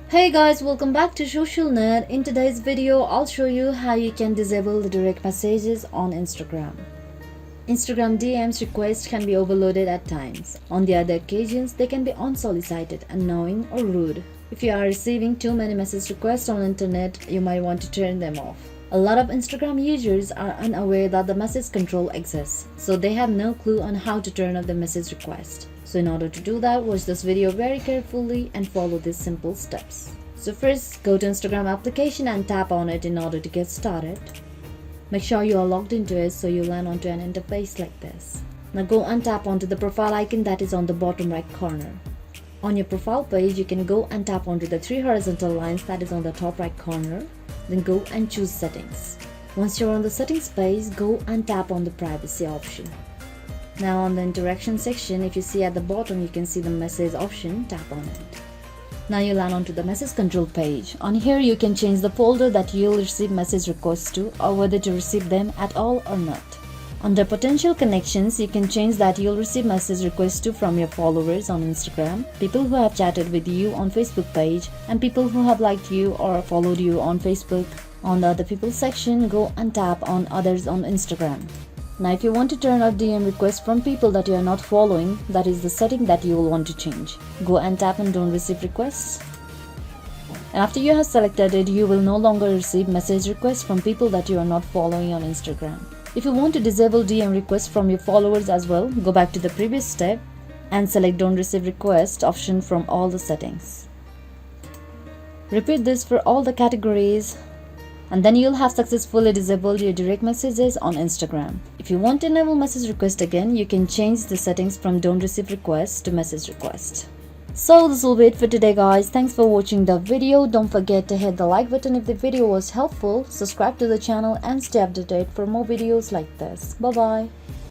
Hey guys, welcome back to Social Nerd. In today's video, I'll show you how you can disable the direct messages on Instagram. Instagram DMs requests can be overloaded at times. On the other occasions, they can be unsolicited, annoying or rude. If you are receiving too many message requests on internet, you might want to turn them off. A lot of Instagram users are unaware that the message control exists, so they have no clue on how to turn off the message request. So in order to do that, watch this video very carefully and follow these simple steps. So first, go to Instagram application and tap on it in order to get started. Make sure you are logged into it so you land onto an interface like this. Now go and tap onto the profile icon that is on the bottom right corner. On your profile page, you can go and tap onto the three horizontal lines that is on the top right corner. Then go and choose settings. Once you're on the settings page, go and tap on the privacy option. Now on the interaction section, if you see at the bottom, you can see the message option, tap on it. Now you land onto the message control page. On here you can change the folder that you'll receive message requests to, or whether to receive them at all or not. Under potential connections, you can change that you'll receive message requests to from your followers on Instagram, people who have chatted with you on Facebook page, and people who have liked you or followed you on Facebook. On the other people section, go and tap on others on Instagram. Now if you want to turn off DM requests from people that you are not following, that is the setting that you will want to change. Go and tap on don't receive requests. And after you have selected it, you will no longer receive message requests from people that you are not following on Instagram. If you want to disable DM requests from your followers as well, go back to the previous step and select don't receive request option from all the settings. Repeat this for all the categories, and then you'll have successfully disabled your direct messages on Instagram. If you want to enable message request again, you can change the settings from don't receive request to message request. So this will be it for today guys. Thanks for watching the video. Don't forget to hit the like button if the video was helpful, subscribe to the channel and stay updated for more videos like this. Bye bye.